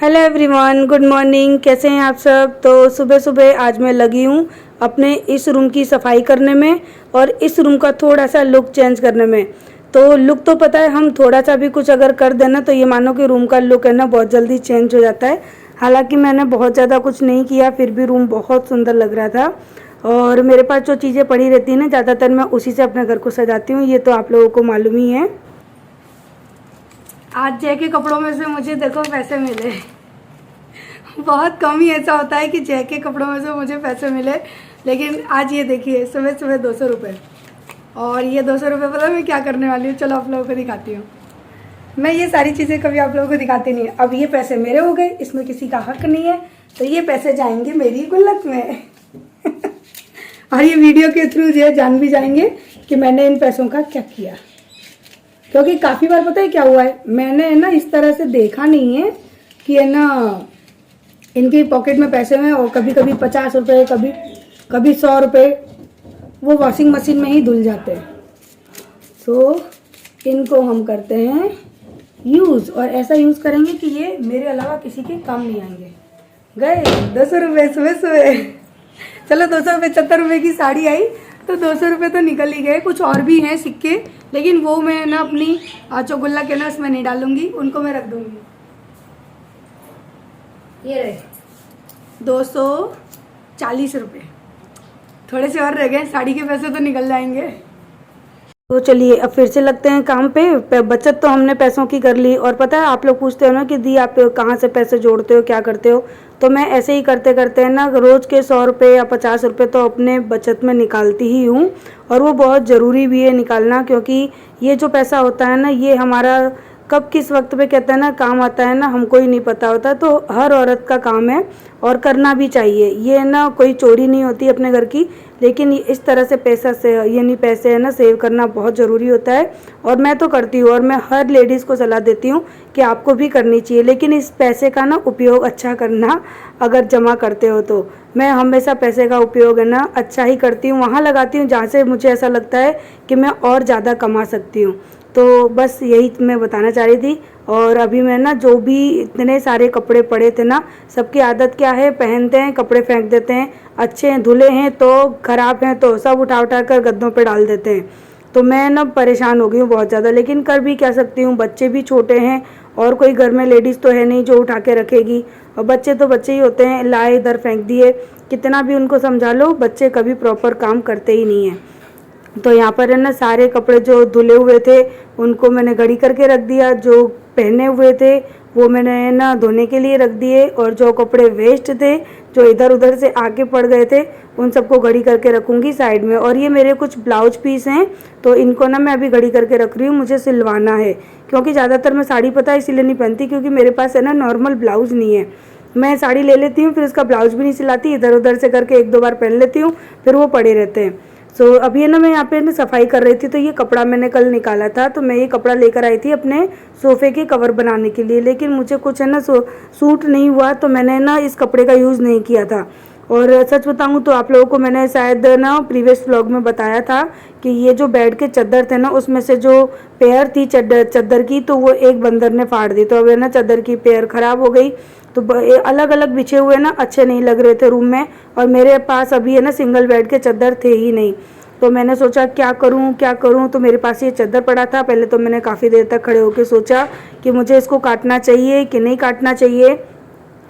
Hello everyone, good morning. कैसे हैं आप सब। तो सुबह सुबह आज मैं लगी हूँ अपने इस रूम की सफाई करने में और इस रूम का थोड़ा सा लुक चेंज करने में। तो लुक तो पता है, हम थोड़ा सा भी कुछ अगर कर देना तो ये मानो कि रूम का लुक है ना बहुत जल्दी चेंज हो जाता है। हालांकि मैंने बहुत ज़्यादा कुछ नहीं किया, फिर भी रूम बहुत सुंदर लग रहा था। और मेरे पास जो चीज़ें पड़ी रहती हैं ना, ज़्यादातर मैं उसी से अपने घर को सजाती हूँ, ये तो आप लोगों को मालूम ही है। आज जय के कपड़ों में से मुझे देखो पैसे मिले। बहुत कम ही ऐसा होता है कि जय के कपड़ों में से मुझे पैसे मिले, लेकिन आज ये देखिए सुबह सुबह 200 रुपये। और ये 200 रुपये पता मैं क्या करने वाली हूँ, चलो आप लोगों को दिखाती हूँ। मैं ये सारी चीज़ें कभी आप लोगों को दिखाती नहीं। अब ये पैसे मेरे हो गए, इसमें किसी का हक नहीं है, तो ये पैसे जाएंगे मेरी गुल्लक में। और ये वीडियो के थ्रू जो है जान भी जाएंगे कि मैंने इन पैसों का क्या किया। क्योंकि काफ़ी बार पता है क्या हुआ है, मैंने ना इस तरह से देखा नहीं है कि है ना इनके पॉकेट में पैसे में, और कभी कभी 50 रुपये, कभी 100 रुपये वो वॉशिंग मशीन में ही धुल जाते हैं। तो इनको हम करते हैं यूज़, और ऐसा यूज़ करेंगे कि ये मेरे अलावा किसी के काम नहीं आएंगे। गए 200 रुपये सुबह सुबह। चलो 275 रुपये की साड़ी आई तो 200 रुपये तो निकल ही गए। कुछ और भी हैं सिक्के, लेकिन वो मैं ना अपनी जो गुल्लक के ना उसमें नहीं डालूंगी, उनको मैं रख दूंगी। ये रहे 240 रुपये, थोड़े से और रह गए, साड़ी के पैसे तो निकल जाएंगे। तो चलिए अब फिर से लगते हैं काम पे। बचत तो हमने पैसों की कर ली, और पता है आप लोग पूछते हो ना कि दी आप कहाँ से पैसे जोड़ते हो, क्या करते हो। तो मैं ऐसे ही करते करते है ना रोज़ के 100 रुपये या 50 रुपये तो अपने बचत में निकालती ही हूँ। और वो बहुत ज़रूरी भी है निकालना, क्योंकि ये जो पैसा होता है ना ये हमारा कब किस वक्त पे कहते हैं ना काम आता है ना हमको ही नहीं पता होता। तो हर औरत का काम है और करना भी चाहिए। ये ना कोई चोरी नहीं होती अपने घर की, लेकिन इस तरह से पैसा से यानी पैसे है ना सेव करना बहुत ज़रूरी होता है। और मैं तो करती हूँ, और मैं हर लेडीज़ को सलाह देती हूँ कि आपको भी करनी चाहिए। लेकिन इस पैसे का ना उपयोग अच्छा करना, अगर जमा करते हो तो। मैं हमेशा पैसे का उपयोग है ना अच्छा ही करती हूँ, वहाँ लगाती हूँ जहाँ से मुझे ऐसा लगता है कि मैं और ज़्यादा कमा सकती हूँ। तो बस यही मैं बताना चाह रही थी। और अभी मैं ना जो भी इतने सारे कपड़े पड़े थे ना, सबकी आदत क्या है, पहनते हैं कपड़े फेंक देते हैं, अच्छे हैं धुले हैं तो ख़राब हैं तो सब उठा उठा कर गद्दों पे डाल देते हैं। तो मैं ना परेशान हो गई हूँ बहुत ज़्यादा, लेकिन कर भी क्या सकती हूँ, बच्चे भी छोटे हैं और कोई घर में लेडीज़ तो है नहीं जो उठा के रखेगी। और बच्चे तो बच्चे ही होते हैं, लाए इधर फेंक दिए, कितना भी उनको समझा लो बच्चे कभी प्रॉपर काम करते ही नहीं हैं। तो यहाँ पर है ना सारे कपड़े जो धुले हुए थे उनको मैंने घड़ी करके रख दिया, जो पहने हुए थे वो मैंने ना धोने के लिए रख दिए, और जो कपड़े वेस्ट थे जो इधर उधर से आके पड़ गए थे उन सबको घड़ी करके रखूँगी साइड में। और ये मेरे कुछ ब्लाउज पीस हैं तो इनको ना मैं अभी घड़ी करके रख रही हूँ, मुझे सिलवाना है। क्योंकि ज़्यादातर मैं साड़ी पता है इसीलिए नहीं पहनती क्योंकि मेरे पास है ना नॉर्मल ब्लाउज़ नहीं है। मैं साड़ी ले लेती हूँ फिर उसका ब्लाउज भी नहीं सिलाती, इधर उधर से करके 1-2 बार पहन लेती हूँ, फिर वो पड़े रहते हैं। सो अभी है ना मैं यहाँ पे ना सफाई कर रही थी, तो ये कपड़ा मैंने कल निकाला था, तो मैं ये कपड़ा लेकर आई थी अपने सोफ़े के कवर बनाने के लिए। लेकिन मुझे कुछ है ना सूट नहीं हुआ, तो मैंने ना इस कपड़े का यूज़ नहीं किया था। और सच बताऊँ तो आप लोगों को मैंने शायद ना प्रीवियस व्लॉग में बताया था कि ये जो बेड के चादर थे ना उसमें से जो पेयर थी चादर की, तो वो एक बंदर ने फाड़ दी। तो अब है ना चादर की पेयर ख़राब हो गई, तो अलग अलग बिछे हुए ना अच्छे नहीं लग रहे थे रूम में। और मेरे पास अभी है ना सिंगल बेड के चादर थे ही नहीं, तो मैंने सोचा क्या करूं। तो मेरे पास ये चादर पड़ा था। पहले तो मैंने काफ़ी देर तक खड़े होकर सोचा कि मुझे इसको काटना चाहिए कि नहीं काटना चाहिए,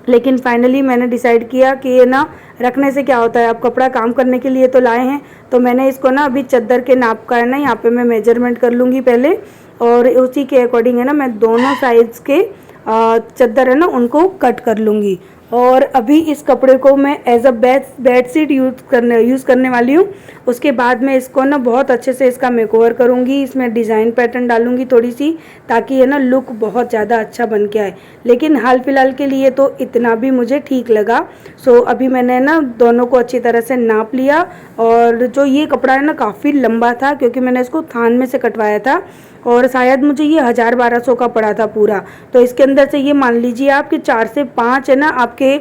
लेकिन फाइनली मैंने डिसाइड किया कि ये ना रखने से क्या होता है, अब कपड़ा काम करने के लिए तो लाए हैं, तो मैंने इसको ना अभी चादर के नाप का है ना यहाँ पे मैं मेजरमेंट कर लूँगी पहले, और उसी के अकॉर्डिंग है ना मैं दोनों साइज़ के चादर है ना उनको कट कर लूँगी। और अभी इस कपड़े को मैं एज अ बेडशीट यूज़ करने वाली हूँ। उसके बाद मैं इसको ना बहुत अच्छे से इसका मेकओवर करूँगी, इसमें डिज़ाइन पैटर्न डालूँगी थोड़ी सी, ताकि है ना लुक बहुत ज़्यादा अच्छा बन के आए। लेकिन हाल फिलहाल के लिए तो इतना भी मुझे ठीक लगा। सो अभी मैंने ना दोनों को अच्छी तरह से नाप लिया। और जो ये कपड़ा है ना काफ़ी लंबा था क्योंकि मैंने इसको थान में से कटवाया था, और शायद मुझे ये 1000-1200 का पड़ा था पूरा। तो इसके अंदर से ये मान लीजिए आप कि 4 से 5 है ना आपके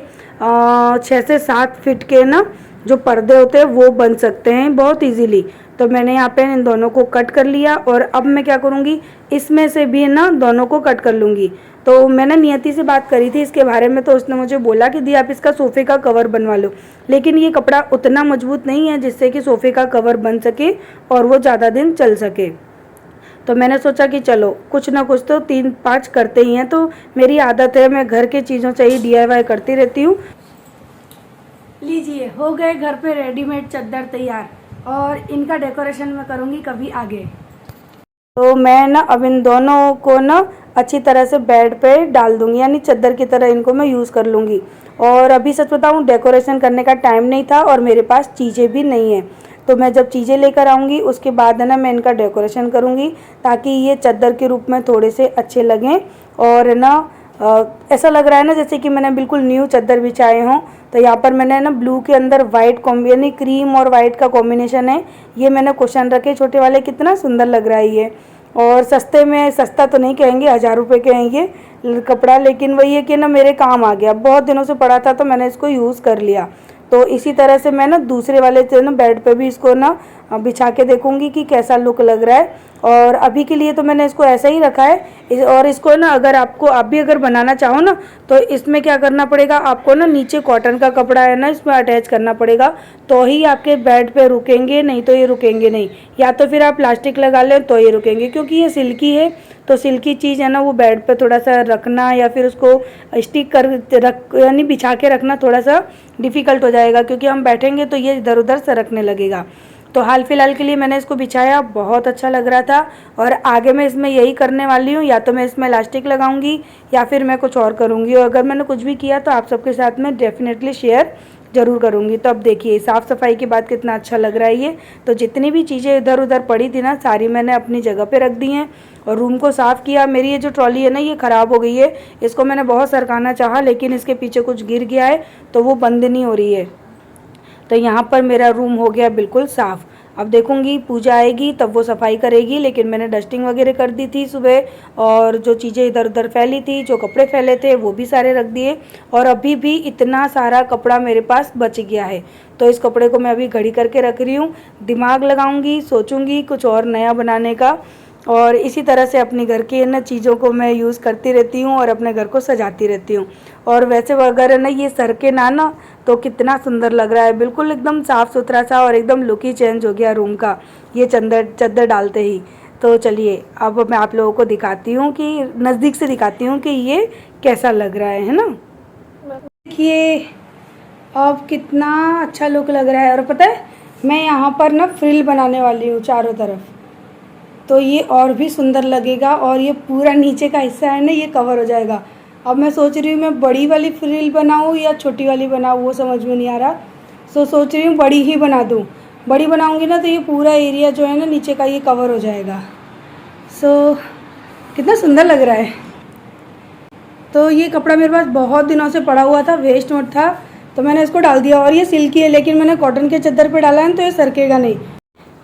6 से 7 फीट के ना जो पर्दे होते हैं वो बन सकते हैं बहुत इजीली। तो मैंने यहाँ पे इन दोनों को कट कर लिया और अब मैं क्या करूँगी, इसमें से भी ना दोनों को कट कर लूँगी। तो मैंने नियति से बात करी थी इसके बारे में, तो उसने मुझे बोला कि दी आप इसका सोफ़े का कवर बनवा लो, लेकिन ये कपड़ा उतना मजबूत नहीं है जिससे कि सोफ़े का कवर बन सके और वो ज़्यादा दिन चल सके। तो मैंने सोचा कि चलो कुछ ना कुछ तो 3-5 करते ही हैं। तो मेरी आदत है, मैं घर के चीज़ों से ही DIY करती रहती हूँ। लीजिए, हो गए घर पे रेडीमेड चद्दर तैयार, और इनका डेकोरेशन मैं करूँगी कभी आगे। तो मैं ना अब इन दोनों को ना अच्छी तरह से बेड पे डाल दूँगी, यानी चद्दर की तरह इनको मैं यूज़ कर लूँगी। और अभी सच बताऊँ, डेकोरेशन करने का टाइम नहीं था और मेरे पास चीज़ें भी नहीं है। तो मैं जब चीज़ें लेकर आऊँगी उसके बाद है ना मैं इनका डेकोरेशन करूँगी, ताकि ये चद्दर के रूप में थोड़े से अच्छे लगें। और ना ऐसा लग रहा है ना जैसे कि मैंने बिल्कुल न्यू चद्दर बिछाए हों। तो यहाँ पर मैंने ना ब्लू के अंदर वाइट यानी क्रीम और वाइट का कॉम्बिनेशन है, ये मैंने कुशन रखे छोटे वाले। कितना सुंदर लग रहा है ये। और सस्ते में, सस्ता तो नहीं कहेंगे, 1000 रुपये के हैं ये कपड़ा, लेकिन वही है कि ना मेरे काम आ गया। बहुत दिनों से पड़ा था तो मैंने इसको यूज़ कर लिया। तो इसी तरह से मैं ना दूसरे वाले से ना बेड पे भी इसको ना बिछा के देखूंगी कि कैसा लुक लग रहा है। और अभी के लिए तो मैंने इसको ऐसा ही रखा है। और इसको ना अगर आप भी अगर बनाना चाहो ना, तो इसमें क्या करना पड़ेगा आपको ना, नीचे कॉटन का कपड़ा है ना इसमें अटैच करना पड़ेगा, तो ही आपके बेड पे रुकेंगे, नहीं तो ये रुकेंगे नहीं। या तो फिर आप प्लास्टिक लगा लें तो ये रुकेंगे, क्योंकि ये सिल्की है। तो सिल्की चीज़ है ना, वो बेड पे थोड़ा सा रखना या फिर उसको स्टिक कर यानी बिछा के रखना थोड़ा सा डिफ़िकल्ट हो जाएगा, क्योंकि हम बैठेंगे तो ये इधर उधर सरकने लगेगा। तो हाल फिलहाल के लिए मैंने इसको बिछाया, बहुत अच्छा लग रहा था। और आगे मैं इसमें यही करने वाली हूँ, या तो मैं इसमें इलास्टिक लगाऊंगी या फिर मैं कुछ और करूँगी। और अगर मैंने कुछ भी किया तो आप सबके साथ में डेफिनेटली शेयर ज़रूर करूँगी। तो अब देखिए साफ़ सफाई के बाद कितना अच्छा लग रहा है ये। तो जितनी भी चीज़ें इधर उधर पड़ी थी ना, सारी मैंने अपनी जगह पे रख दी हैं और रूम को साफ़ किया। मेरी ये जो ट्रॉली है ना, ये ख़राब हो गई है। इसको मैंने बहुत सरकाना चाहा, लेकिन इसके पीछे कुछ गिर गया है तो वो बंद नहीं हो रही है। तो यहाँ पर मेरा रूम हो गया बिल्कुल साफ़। अब देखूंगी पूजा आएगी तब वो सफाई करेगी, लेकिन मैंने डस्टिंग वगैरह कर दी थी सुबह। और जो चीज़ें इधर उधर फैली थी, जो कपड़े फैले थे, वो भी सारे रख दिए। और अभी भी इतना सारा कपड़ा मेरे पास बच गया है। तो इस कपड़े को मैं अभी घड़ी करके रख रही हूँ। दिमाग लगाऊंगी, सोचूंगी कुछ और नया बनाने का। और इसी तरह से अपने घर की ना चीज़ों को मैं यूज़ करती रहती हूँ और अपने घर को सजाती रहती हूँ। और वैसे अगर ना ये सर के ना तो कितना सुंदर लग रहा है, बिल्कुल एकदम साफ़ सुथरा सा, और एकदम लुक ही चेंज हो गया रूम का ये चद्दर डालते ही। तो चलिए अब मैं आप लोगों को दिखाती हूँ, कि नज़दीक से दिखाती हूँ कि ये कैसा लग रहा है ना। देखिए अब कितना अच्छा लुक लग रहा है। और पता है मैं यहाँ पर ना फ्रिल बनाने वाली हूँ चारों तरफ, तो ये और भी सुंदर लगेगा। और ये पूरा नीचे का हिस्सा है ना, ये कवर हो जाएगा। अब मैं सोच रही हूँ मैं बड़ी वाली फ्रिल बनाऊँ या छोटी वाली बनाऊँ, वो समझ में नहीं आ रहा। सोच रही हूँ बड़ी ही बना दूँ। बड़ी बनाऊँगी ना तो ये पूरा एरिया जो है ना नीचे का, ये कवर हो जाएगा। कितना सुंदर लग रहा है। तो ये कपड़ा मेरे पास बहुत दिनों से पड़ा हुआ था, वेस्ट मत था, तो मैंने इसको डाल दिया। और ये सिल्की है, लेकिन मैंने कॉटन के चद्दर पे डाला है तो ये सरकेगा नहीं।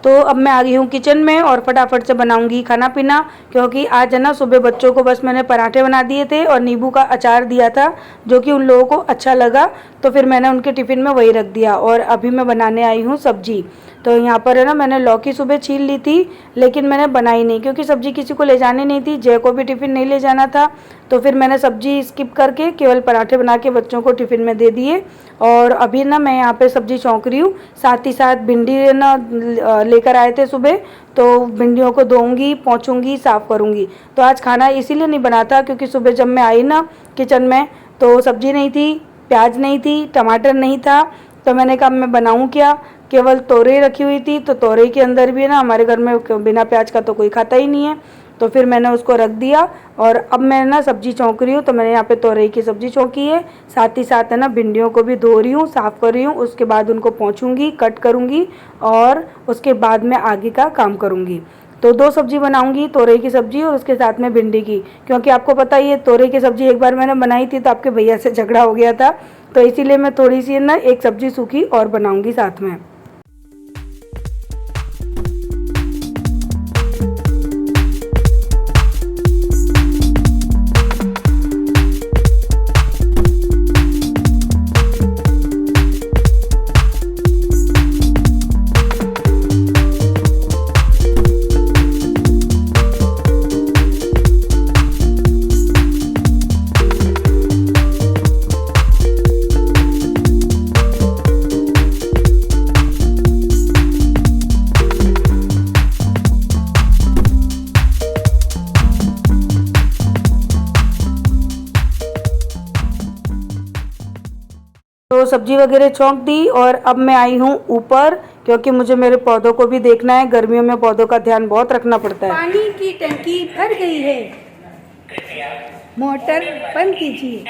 तो अब मैं आ गई हूँ किचन में और फटाफट से बनाऊंगी खाना पीना, क्योंकि आज है ना सुबह बच्चों को बस मैंने पराठे बना दिए थे और नींबू का अचार दिया था, जो कि उन लोगों को अच्छा लगा, तो फिर मैंने उनके टिफ़िन में वही रख दिया। और अभी मैं बनाने आई हूँ सब्जी। तो यहाँ पर है ना मैंने लौकी सुबह छील ली थी, लेकिन मैंने बनाई नहीं, क्योंकि सब्जी किसी को ले जानी नहीं थी, जय को भी टिफ़िन नहीं ले जाना था। तो फिर मैंने सब्जी स्किप करके केवल पराठे बना के बच्चों को टिफ़िन में दे दिए। और अभी ना मैं यहाँ पे सब्जी छौंक रही हूँ, साथ ही साथ भिंडी ना लेकर आए थे सुबह, तो भिंडियों को धोऊंगी, पोंछूंगी, साफ़ करूँगी। तो आज खाना इसीलिए नहीं बना था, क्योंकि सुबह जब मैं आई ना किचन में तो सब्जी नहीं थी, प्याज नहीं थी, टमाटर नहीं था। तो मैंने कहा मैं बनाऊँ क्या, केवल तोरई रखी हुई थी, तो तोरई के अंदर भी ना हमारे घर में बिना प्याज का तो कोई खाता ही नहीं है, तो फिर मैंने उसको रख दिया। और अब मैं ना सब्जी छौंक रही हूँ, तो मैंने यहाँ पे तोरई की सब्जी छौंकी है, साथ ही साथ है ना भिंडियों को भी धो रही हूँ, साफ़ कर रही हूँ। उसके बाद उनको पोंछूंगी, कट करूँगी और उसके बाद मैं आगे का काम करूँगी। तो 2 सब्जी बनाऊंगी, तोरई की सब्जी और उसके साथ में भिंडी की, क्योंकि आपको पता ही है तोरई की सब्जी एक बार मैंने बनाई थी तो आपके भैया से झगड़ा हो गया था, तो इसीलिए मैं थोड़ी सी ना एक सब्जी सूखी और बनाऊंगी साथ में। तो सब्जी वगैरह छौंक दी और अब मैं आई हूँ ऊपर, क्योंकि मुझे मेरे पौधों को भी देखना है। गर्मियों में पौधों का ध्यान बहुत रखना पड़ता है। पानी की टंकी भर गई है, मोटर बंद कीजिए,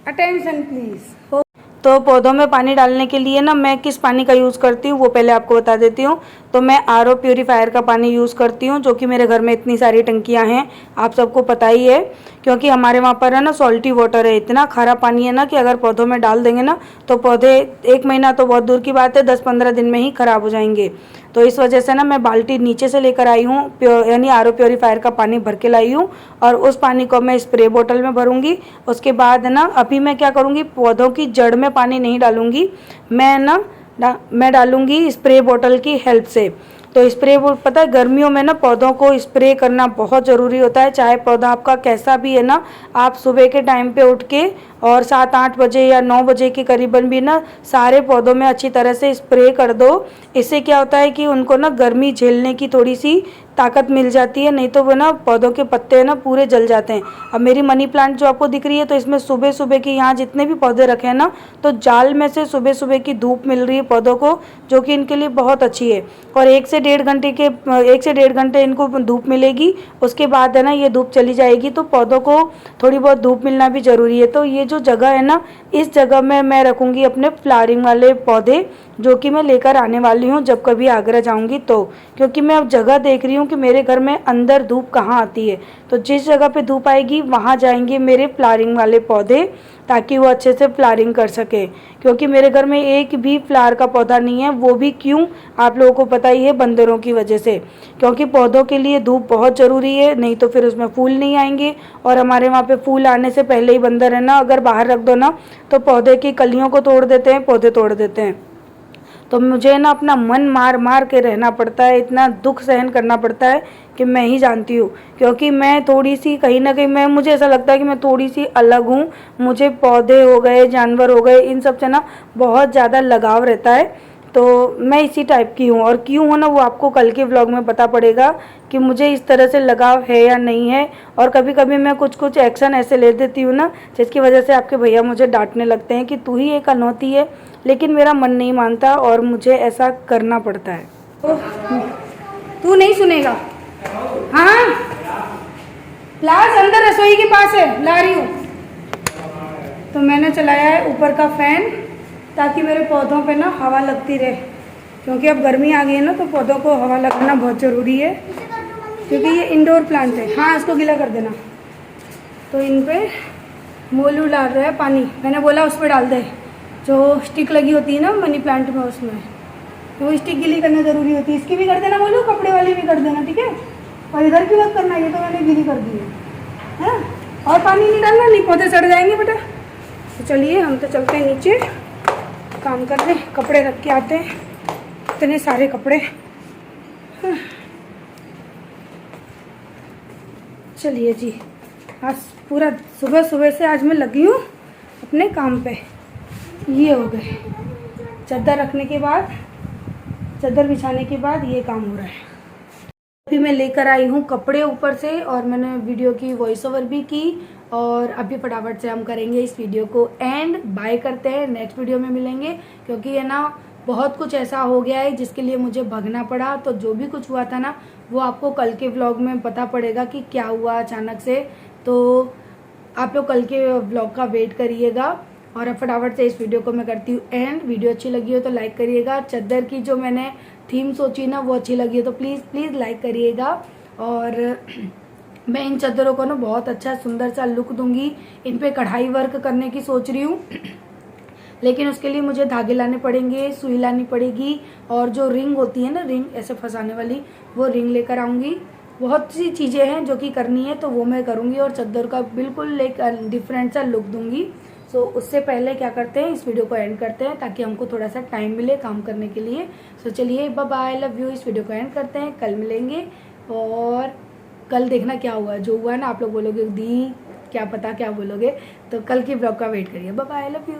अटेंशन प्लीज। तो पौधों में पानी डालने के लिए ना मैं किस पानी का यूज़ करती हूँ वो पहले आपको बता देती हूँ। तो मैं आरओ प्यूरीफायर का पानी यूज़ करती हूँ, जो कि मेरे घर में इतनी सारी टंकियाँ हैं, आप सबको पता ही है। क्योंकि हमारे वहाँ पर है ना सॉल्टी वाटर है, इतना खारा पानी है ना कि अगर पौधों में डाल देंगे ना तो पौधे 1 महीना तो बहुत दूर की बात है, 10-15 दिन में ही ख़राब हो जाएंगे। तो इस वजह से ना मैं बाल्टी नीचे से लेकर आई हूँ, यानी आरओ प्योरीफायर का पानी भर के लाई हूँ, और उस पानी को मैं स्प्रे बोतल में भरूँगी। उसके बाद ना अभी मैं क्या करूँगी, पौधों की जड़ में पानी नहीं डालूँगी, मैं डालूँगी स्प्रे बोतल की हेल्प से। तो स्प्रे पता है गर्मियों में ना पौधों को स्प्रे करना बहुत ज़रूरी होता है, चाहे पौधा आपका कैसा भी है ना। आप सुबह के टाइम पे उठ के और 7-8 बजे या 9 बजे के करीबन भी ना सारे पौधों में अच्छी तरह से स्प्रे कर दो। इससे क्या होता है कि उनको ना गर्मी झेलने की थोड़ी सी ताकत मिल जाती है, नहीं तो वो ना पौधों के पत्ते ना पूरे जल जाते हैं। अब मेरी मनी प्लांट जो आपको दिख रही है, तो इसमें सुबह सुबह की यहाँ जितने भी पौधे रखे हैं ना, तो जाल में से सुबह सुबह की धूप मिल रही है पौधों को, जो कि इनके लिए बहुत अच्छी है। और 1 से 1.5 घंटे इनको धूप मिलेगी, उसके बाद है ना ये धूप चली जाएगी। तो पौधों को थोड़ी बहुत धूप मिलना भी ज़रूरी है। तो ये जो जगह है ना, इस जगह में मैं रखूँगी अपने फ्लावरिंग वाले पौधे, जो कि मैं लेकर आने वाली हूँ जब कभी आगरा जाऊँगी तो। क्योंकि मैं अब जगह देख रही हूँ कि मेरे घर में अंदर धूप कहाँ आती है, तो जिस जगह पे धूप आएगी वहाँ जाएंगे मेरे फ्लावरिंग वाले पौधे, ताकि वो अच्छे से फ्लावरिंग कर सके। क्योंकि मेरे घर में एक भी फ्लावर का पौधा नहीं है, वो भी क्यों, आप लोगों को पता ही है, बंदरों की वजह से। क्योंकि पौधों के लिए धूप बहुत ज़रूरी है, नहीं तो फिर उसमें फूल नहीं आएंगे। और हमारे वहाँ पे फूल आने से पहले ही बंदर है ना, अगर बाहर रख दो ना तो पौधे की कलियों को तोड़ देते हैं, पौधे तोड़ देते हैं। तो मुझे ना अपना मन मार मार के रहना पड़ता है, इतना दुख सहन करना पड़ता है कि मैं ही जानती हूँ। क्योंकि मैं थोड़ी सी कहीं ना कहीं मुझे ऐसा लगता है कि मैं थोड़ी सी अलग हूँ। मुझे पौधे हो गए, जानवर हो गए, इन सब से ना बहुत ज़्यादा लगाव रहता है। तो मैं इसी टाइप की हूँ, और क्यों हो ना वो आपको कल के व्लॉग में पता पड़ेगा कि मुझे इस तरह से लगाव है या नहीं है। और कभी कभी मैं कुछ एक्शन ऐसे ले देती हूँ ना, जिसकी वजह से आपके भैया मुझे डांटने लगते हैं कि तू ही एक अनौती है। लेकिन मेरा मन नहीं मानता और मुझे ऐसा करना पड़ता है। तू नहीं सुनेगा। हाँ, प्लास अंदर रसोई के पास है, ला रही हूँ। तो मैंने चलाया है ऊपर का फैन, ताकि मेरे पौधों पे ना हवा लगती रहे। क्योंकि अब गर्मी आ गई है ना, तो पौधों को हवा लगाना बहुत ज़रूरी है। क्योंकि ये इंडोर प्लांट है। हाँ, इसको गीला कर देना। तो इन पे मोलू डाल रहा है पानी, मैंने बोला उस पर डाल दे, जो स्टिक लगी होती है ना मनी प्लांट में, उसमें वो स्टिक गीली करना ज़रूरी होती है। इसकी भी कर देना बोलूँ, कपड़े वाली भी कर देना, ठीक है। और इधर की मत करना, ये तो मैंने गीली कर दी है। और पानी नहीं डालना, नहीं पौधे सड़ जाएंगे बेटा। तो चलिए हम तो चलते हैं नीचे, काम कर रहे, कपड़े रख के आते हैं, इतने सारे कपड़े। चलिए जी, आज पूरा सुबह सुबह से आज मैं लगी हूँ अपने काम पे। ये हो गए चादर रखने के बाद, चादर बिछाने के बाद ये काम हो रहा है। अभी मैं लेकर आई हूँ कपड़े ऊपर से, और मैंने वीडियो की वॉइस ओवर भी की। और अभी फटाफट से हम करेंगे इस वीडियो को एंड, बाय करते हैं, नेक्स्ट वीडियो में मिलेंगे। क्योंकि ये ना बहुत कुछ ऐसा हो गया है जिसके लिए मुझे भागना पड़ा। तो जो भी कुछ हुआ था ना, वो आपको कल के व्लॉग में पता पड़ेगा कि क्या हुआ अचानक से। तो आप लोग कल के व्लॉग का वेट करिएगा। और अब फटाफट से इस वीडियो को मैं करती हूँ एंड। वीडियो अच्छी लगी हो तो लाइक करिएगा। चादर की जो मैंने थीम सोची ना, वो अच्छी लगी हो तो प्लीज़ प्लीज़ लाइक करिएगा। और मैं इन चादरों को ना बहुत अच्छा सुंदर सा लुक दूंगी। इन पे कढ़ाई वर्क करने की सोच रही हूँ, लेकिन उसके लिए मुझे धागे लाने पड़ेंगे, सुई लानी पड़ेगी, और जो रिंग होती है ना, रिंग ऐसे फंसाने वाली, वो रिंग लेकर आऊँगी। बहुत सी चीज़ें हैं जो कि करनी है, तो वो मैं करूँगी। और चादर का बिल्कुल एक डिफरेंट सा लुक दूंगी। सो उससे पहले क्या करते हैं, इस वीडियो को एंड करते हैं, ताकि हमको थोड़ा सा टाइम मिले काम करने के लिए। सो चलिए, बाय बाय, लव यू। इस वीडियो को एंड करते हैं, कल मिलेंगे। और कल देखना क्या हुआ, जो हुआ ना आप लोग बोलोगे दी क्या पता क्या बोलोगे। तो कल की ब्लॉग का वेट करिए। Bye bye, love you.